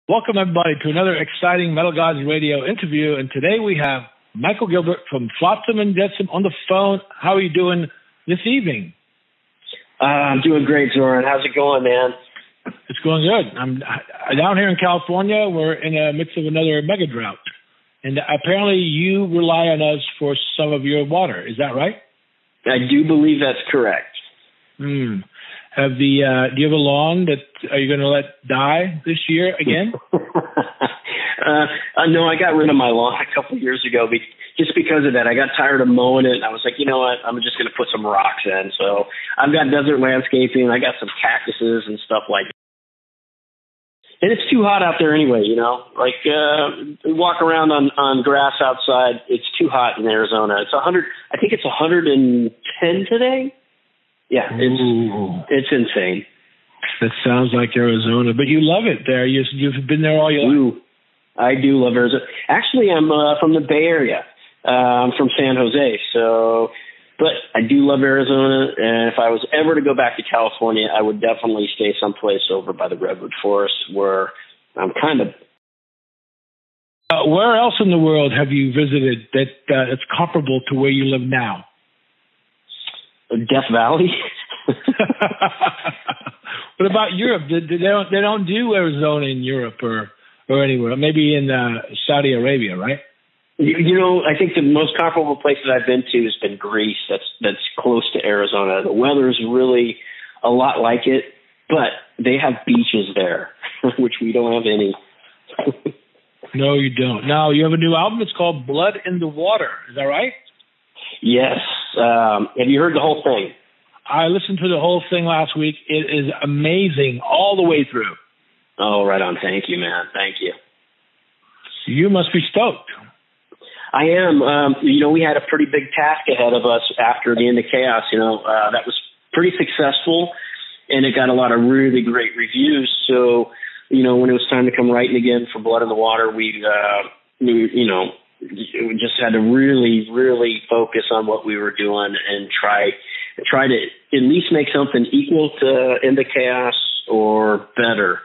Welcome, everybody, to another exciting MetalgodZradiO interview. And today we have Michael Gilbert from Flotsam and Jetsam on the phone. How are you doing this evening? I'm doing great, Zoran. How's it going, man? It's going good. I'm down here in California. We're in the midst of another mega drought. And apparently you rely on us for some of your water. Is that right? I do believe that's correct. Do you have a lawn that are you going to let die this year again? No, I got rid of my lawn a couple of years ago just because of that. I got tired of mowing it, and I was like, you know what, I'm just going to put some rocks in. So I've got desert landscaping. I got some cactuses and stuff like that. And it's too hot out there anyway, you know. Like, walk around on grass outside. It's too hot in Arizona. It's 100. I think it's 110 today. Yeah, it's insane. That sounds like Arizona, but you love it there. You've been there all your life. I do love Arizona. Actually, I'm from the Bay Area. I'm from San Jose, but I do love Arizona. And if I was ever to go back to California, I would definitely stay someplace over by the redwood forest where I'm kind of. Where else in the world have you visited that's comparable to where you live now? Death Valley. What about Europe? They don't do Arizona in Europe or anywhere. Maybe in Saudi Arabia, right? You know, I think the most comparable place that I've been to has been Greece. That's close to Arizona. The weather is really a lot like it, but they have beaches there, which we don't have any. No, you don't. Now, you have a new album. It's called Blood in the Water. Is that right? Yes. Have you heard the whole thing? I listened to the whole thing last week. It is amazing all the way through. Oh, right on. Thank you, man. Thank you. You must be stoked. I am. You know, we had a pretty big task ahead of us after the end of Chaos. You know, that was pretty successful, and it got a lot of really great reviews. So, you know, when it was time to come writing again for Blood in the Water, we just had to really, really focus on what we were doing and try to at least make something equal to End of Chaos or better.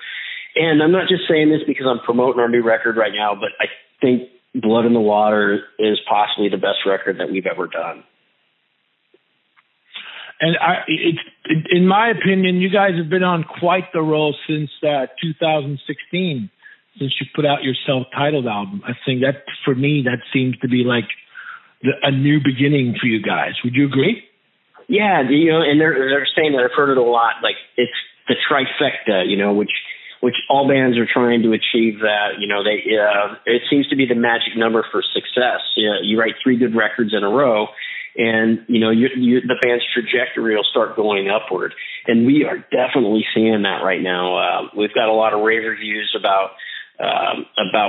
And I'm not just saying this because I'm promoting our new record right now, but I think Blood in the Water is possibly the best record that we've ever done. And in my opinion, you guys have been on quite the roll since 2016. Since you put out your self-titled album. I think that, for me, that seems to be like a new beginning for you guys. Would you agree? Yeah, you know, and they're saying that. I've heard it a lot. Like, it's the trifecta, you know, which all bands are trying to achieve. That, you know, it seems to be the magic number for success. You write 3 good records in a row, and you know the band's trajectory will start going upward. And we are definitely seeing that right now. We've got a lot of rave reviews about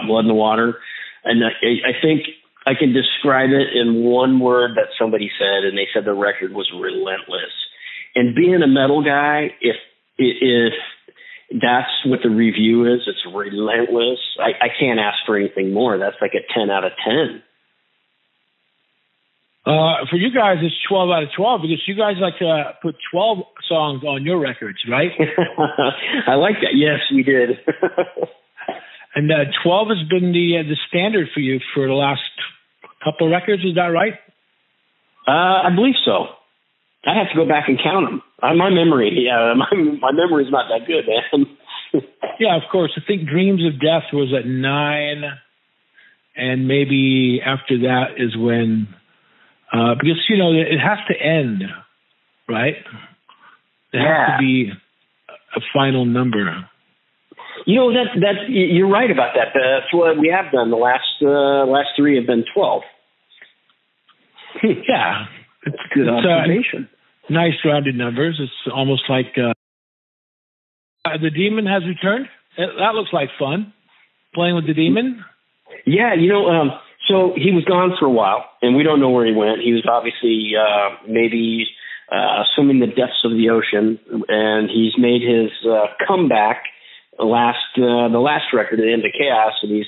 Blood in the Water. And I think I can describe it in one word that somebody said, and they said the record was relentless. And being a metal guy, if that's what the review is, it's relentless. I can't ask for anything more. That's like a 10 out of 10. For you guys, it's 12 out of 12 because you guys like to put 12 songs on your records, right? I like that. Yes, we did. And 12 has been the standard for you for the last couple of records. Is that right? I believe so. I have to go back and count them. My memory, my memory's not that good, man. Yeah, of course. I think Dreams of Death was at 9, and maybe after that is when, because you know it has to end, right? It has to be a final number. You know, that's you're right about that. That's what we have done. The last 3 have been 12. Yeah, it's good observation. Nice rounded numbers. It's almost like the Demon has returned. That looks like fun. Playing with the Demon. Yeah, you know, so he was gone for a while, and we don't know where he went. He was obviously maybe swimming the depths of the ocean, and he's made his comeback. The last record, The End of Chaos, and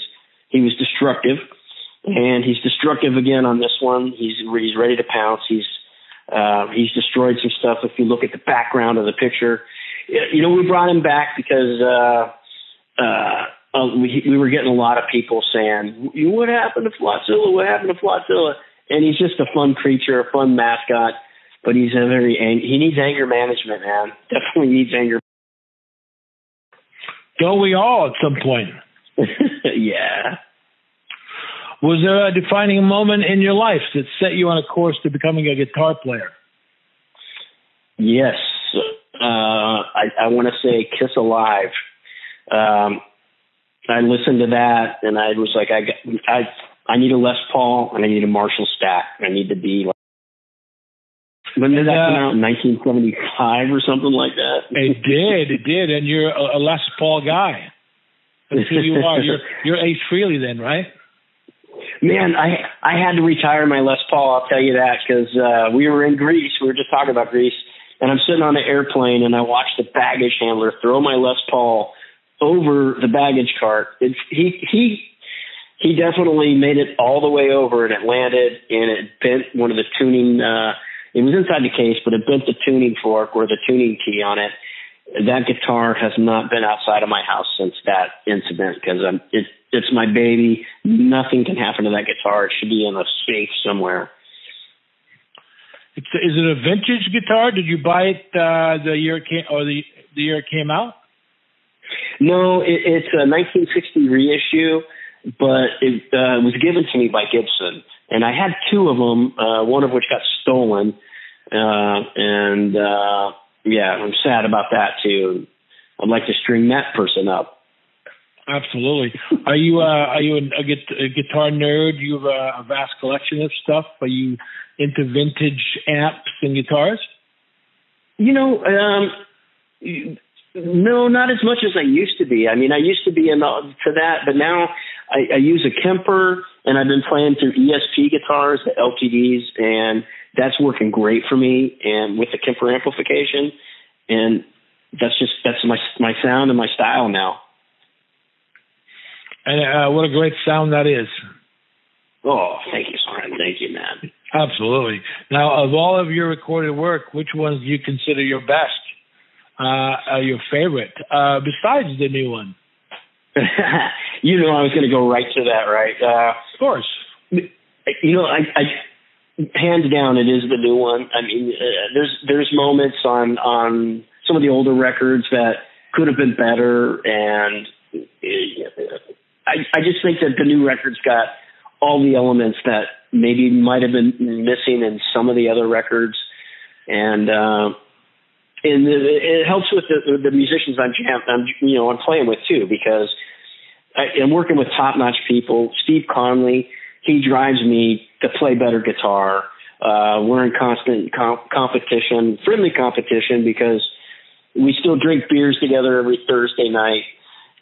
he was destructive, and he's destructive again on this one. He's ready to pounce. He's destroyed some stuff. If you look at the background of the picture, you know, we brought him back because we were getting a lot of people saying, "What happened to Flotzilla? What happened to Flotzilla?" And he's just a fun creature, a fun mascot, but he's he needs anger management, man. Definitely needs anger. Don't we all at some point? Yeah. Was there a defining moment in your life that set you on a course to becoming a guitar player? Yes. I want to say Kiss Alive. I listened to that, and I was like, I need a Les Paul, and I need a Marshall stack. I need to be like, when did that come out? 1975 or something like that? It did, and you're a Les Paul guy. That's who you are. You're Ace Frehley then, right? Man, I had to retire my Les Paul, I'll tell you that, because we were in Greece. We were just talking about Greece, and I'm sitting on an airplane, and I watched the baggage handler throw my Les Paul over the baggage cart. He definitely made it all the way over, and it landed, and it bent one of the tuning. It was inside the case, but it bent the tuning fork or the tuning key on it. That guitar has not been outside of my house since that incident because it's my baby. Nothing can happen to that guitar. It should be in a safe somewhere. Is it a vintage guitar? Did you buy it the year it came out? No, it's a 1960 reissue, but it was given to me by Gibson, and I had two of them. One of which got stolen, yeah, I'm sad about that too. I'd like to string that person up. Absolutely. Are you a guitar nerd? You have a vast collection of stuff. Are you into vintage amps and guitars? No, not as much as I used to be. I mean, I used to be into that, but now I use a Kemper, and I've been playing through ESP guitars, the LTDs, and that's working great for me. And with the Kemper amplification, and that's my sound and my style now. And what a great sound that is. Oh, thank you, son. Thank you, man. Absolutely. Now, of all of your recorded work, which ones do you consider your best, your favorite, besides the new one? I was going to go right to that, right? Of course. I hands down, it is the new one. I mean, there's moments on some of the older records that could have been better, and I just think that the new record's got all the elements that maybe might have been missing in some of the other records, and it helps with the musicians I'm playing with too, because I'm working with top-notch people. Steve Conley, he drives me to play better guitar. We're in constant competition, friendly competition, because we still drink beers together every Thursday night.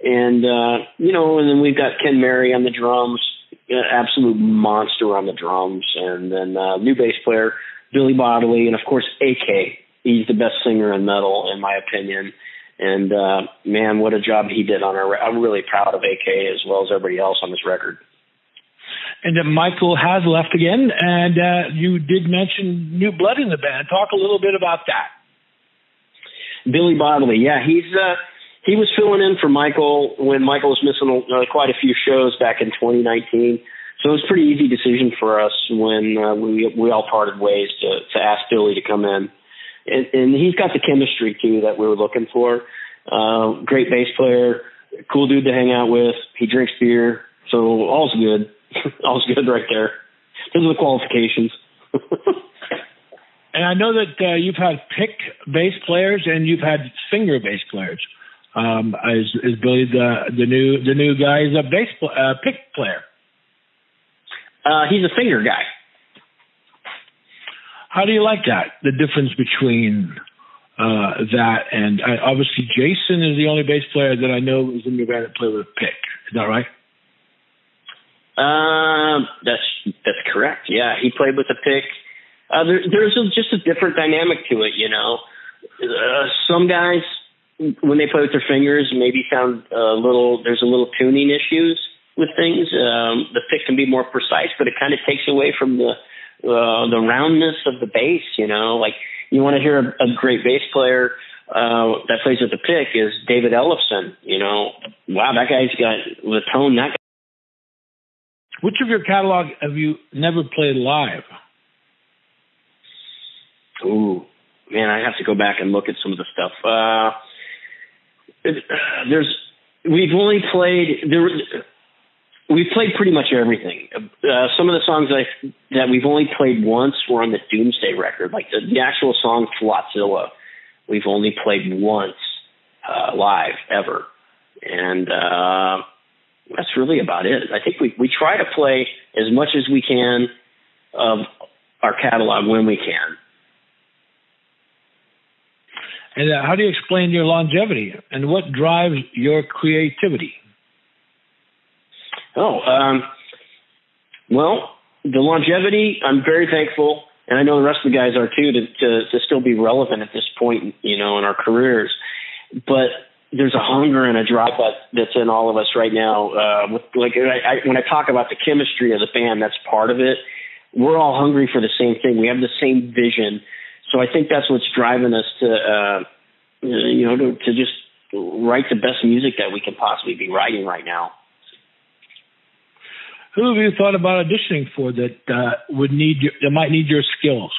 And, and then we've got Ken Mary on the drums, absolute monster on the drums. And then new bass player, Billy Bodily, and, of course, AK. He's the best singer in metal, in my opinion. And, man, what a job he did on I'm really proud of AK as well as everybody else on this record. And Michael has left again, and you did mention new blood in the band. Talk a little bit about that. Billy Bodily, yeah, he was filling in for Michael when Michael was missing quite a few shows back in 2019. So it was a pretty easy decision for us when we all parted ways to ask Billy to come in. And he's got the chemistry, too, that we were looking for. Great bass player, cool dude to hang out with. He drinks beer, so all's good. All's good right there. Those are the qualifications. And I know that you've had pick bass players and you've had finger bass players. Is Billy the new guy? Is a pick player? He's a finger guy. How do you like that? The difference between that and obviously Jason is the only bass player that I know is in the band that play with a pick. Is that right? That's correct. Yeah, he played with a pick. There's just a different dynamic to it, Some guys, when they play with their fingers, maybe sound there's a little tuning issues with things. The pick can be more precise, but it kind of takes away from the roundness of the bass, Like, you want to hear a great bass player that plays with the pick is David Ellefson, wow, that guy's got the tone. That guy. Which of your catalog have you never played live? Ooh, man, I have to go back and look at some of the stuff. We've played pretty much everything. Some of the songs that we've only played once were on the Doomsday record, like the actual song Flotzilla. We've only played once live ever, and that's really about it. I think we try to play as much as we can of our catalog when we can. And how do you explain your longevity, and what drives your creativity? Well, the longevity, I'm very thankful, and I know the rest of the guys are too, to still be relevant at this point, in our careers. But there's a hunger and a drive that's in all of us right now. When I talk about the chemistry of the band, that's part of it. We're all hungry for the same thing. We have the same vision. So I think that's what's driving us to just write the best music that we can possibly be writing right now. Who have you thought about auditioning for that might need your skills?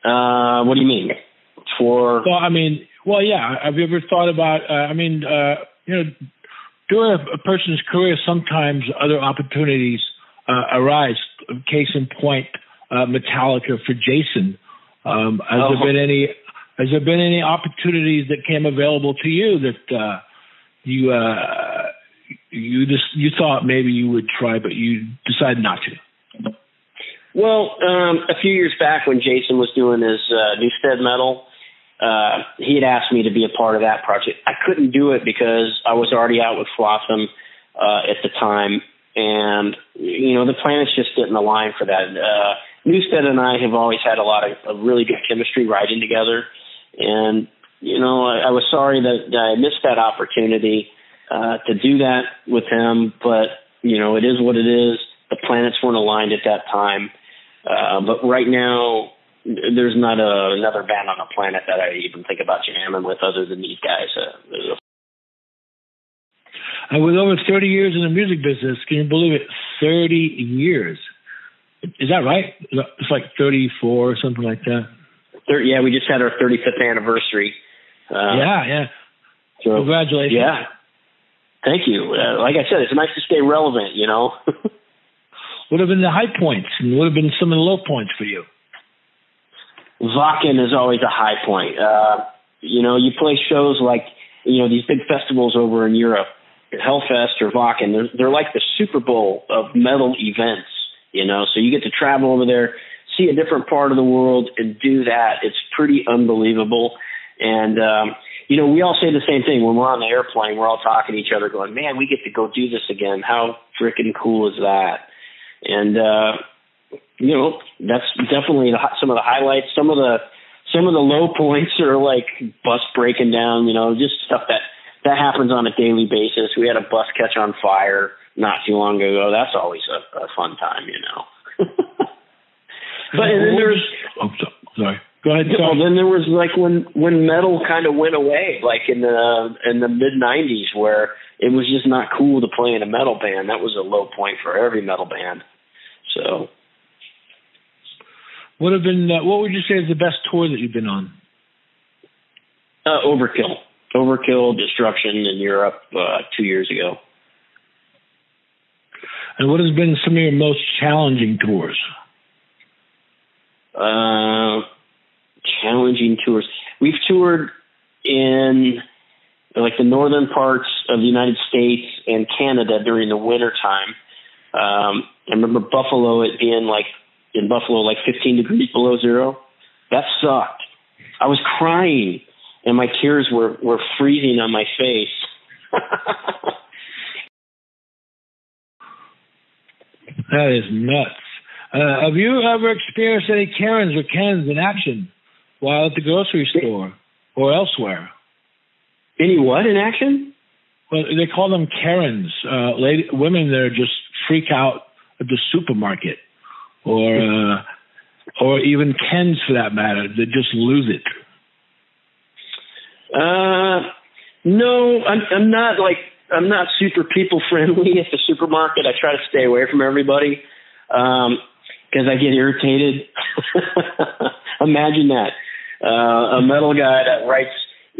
What do you mean? Have you ever thought about? During a person's career, sometimes other opportunities arise. Case in point, Metallica for Jason. Has there been any opportunities that came available to you that you thought maybe you would try, but you decided not to? Well, a few years back when Jason was doing his Newstead metal, he had asked me to be a part of that project. I couldn't do it because I was already out with Flotsam at the time, and the planets just didn't align for that. Newstead and I have always had a lot of really good chemistry writing together, and I was sorry that I missed that opportunity to do that with him, but it is what it is. The planets weren't aligned at that time, but right now there's not another band on the planet that I even think about jamming with other than these guys. With over 30 years in the music business, can you believe it? 30 years. Is that right? It's like 34 or something like that. Yeah, we just had our 35th anniversary. Yeah. So, congratulations. Yeah. Thank you. Like I said, it's nice to stay relevant, What have been the high points, and what have been some of the low points for you? Wacken is always a high point. You play shows like, these big festivals over in Europe, Hellfest or Wacken. They're like the Super Bowl of metal events, so you get to travel over there, see a different part of the world and do that. It's pretty unbelievable. And, we all say the same thing when we're on the airplane. We're all talking to each other going, man, we get to go do this again. How freaking cool is that? And, that's definitely some of the highlights. Some of the low points are like bus breaking down, just stuff that happens on a daily basis. We had a bus catch on fire not too long ago. That's always a fun time, But and then there's sorry. Go ahead. Then there was like when metal kind of went away, like in the mid '90s, where it was just not cool to play in a metal band. That was a low point for every metal band. So, what would you say is the best tour that you've been on? Overkill, Destruction in Europe 2 years ago. And what has been some of your most challenging tours? Challenging tours. We've toured in like the northern parts of the United States and Canada during the winter time. I remember Buffalo, it being like 15 degrees below zero. That sucked. I was crying and my tears were freezing on my face. That is nuts. Have you ever experienced any cairns or cans in action while at the grocery store or elsewhere? Any what in action? Well, they call them cairns. Women there just freak out at the supermarket, or even Kens for that matter. They just lose it. No, I'm not super people friendly at the supermarket. I try to stay away from everybody because I get irritated. Imagine that. A metal guy that writes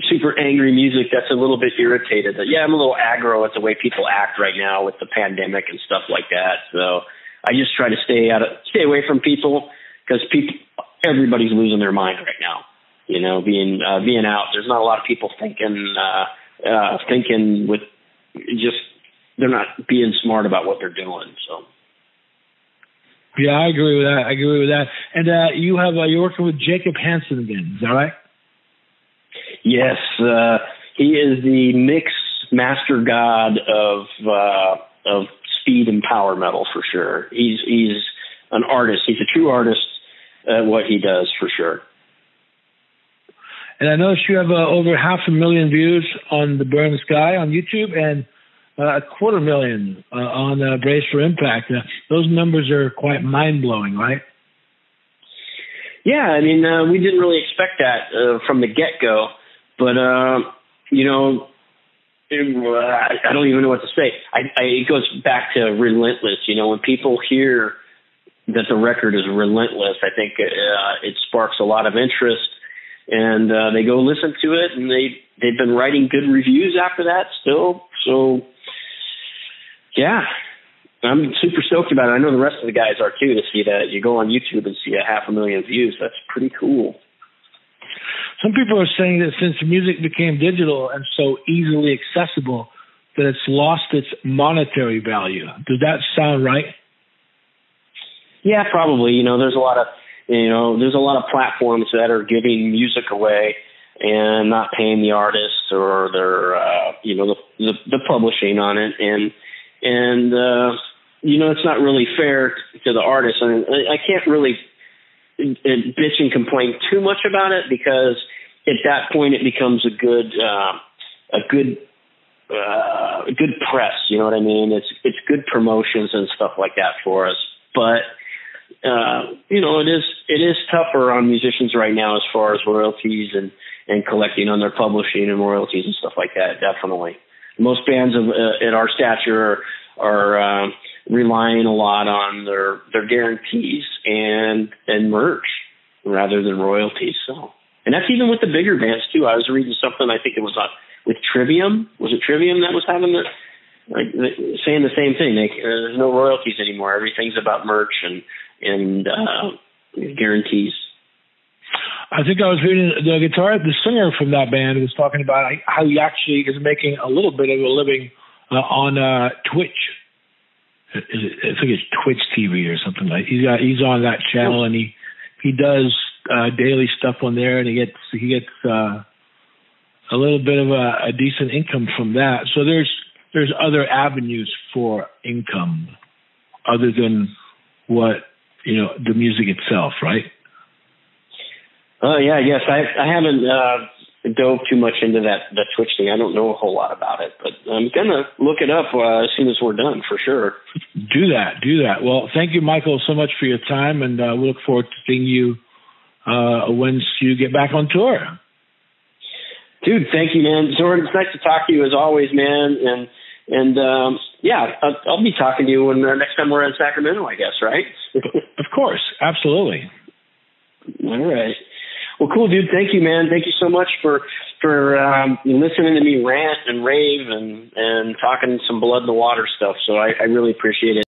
super angry music that's a little bit irritated. Yeah, I'm a little aggro at the way people act right now with the pandemic and stuff like that. So I just try to stay away from people because everybody's losing their mind right now. You know, being out. There's not a lot of people thinking with just they're not being smart about what they're doing. So. Yeah, I agree with that. And you're working with Jacob Hansen again. Is that right? Yes, he is the mix master god of speed and power metal for sure. He's an artist. He's a true artist at what he does for sure. And I noticed you have over 500,000 views on The Burn Sky on YouTube and 250,000 on Brace for Impact. Those numbers are quite mind-blowing, right? Yeah, I mean, we didn't really expect that from the get-go, but, you know, I don't even know what to say. It goes back to relentless. You know, when people hear that the record is relentless, I think it sparks a lot of interest, and they go listen to it, and they've been writing good reviews after that still. So, yeah, I'm super stoked about it. I know the rest of the guys are too, to see that. You go on YouTube and see 500,000 views. That's pretty cool. Some people are saying that since music became digital and so easily accessible, that it's lost its monetary value. Does that sound right? Yeah, probably. You know, there's a lot of platforms that are giving music away and not paying the artists or their, the publishing on it. And you know, it's not really fair to the artists. I mean, I can't really bitch and complain too much about it because at that point it becomes a good press. You know what I mean? It's good promotions and stuff like that for us. But you know, it is tougher on musicians right now as far as royalties and collecting on their publishing and royalties and stuff like that. Definitely, most bands at our stature are relying a lot on their guarantees and merch rather than royalties. So, and that's even with the bigger bands too. I was reading something. I think it was with Trivium. Was it Trivium that was having saying the same thing? There's no royalties anymore. Everything's about merch and guarantees. I think I was reading the singer from that band was talking about how he actually is making a little bit of a living on Twitch. I think it's Twitch TV or something like. He's on that channel and he does daily stuff on there, and he gets a little bit of a decent income from that. So there's other avenues for income other than what, you know, the music itself, right? Yeah, I guess I haven't dove too much into that Twitch thing. I don't know a whole lot about it, but I'm gonna look it up as soon as we're done for sure. Do that. Well, thank you, Michael, so much for your time, and we look forward to seeing you once you get back on tour. Dude, thank you, man. Zorn, it's nice to talk to you as always, man. And yeah, I'll be talking to you when next time we're in Sacramento, I guess, right? Of course, absolutely. All right. Well, cool, dude. Thank you, man. Thank you so much for listening to me rant and rave and talking some blood in the water stuff. So I really appreciate it.